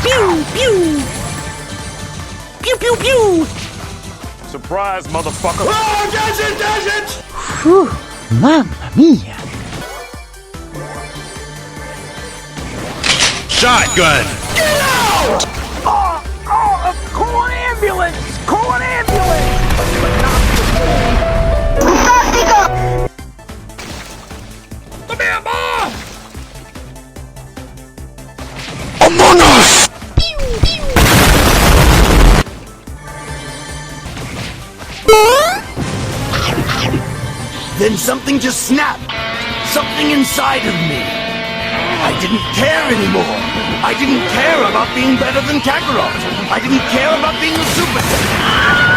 Pew, pew! Pew, pew, pew! Surprise, motherfucker! Oh, does it! Whew, mamma mia! Shotgun! Get out! Call an ambulance! Call an ambulance! Come here, boy! Among Us! Then something just snapped. Something inside of me. I didn't care anymore. I didn't care about being better than Kakarot. I didn't care about being a super.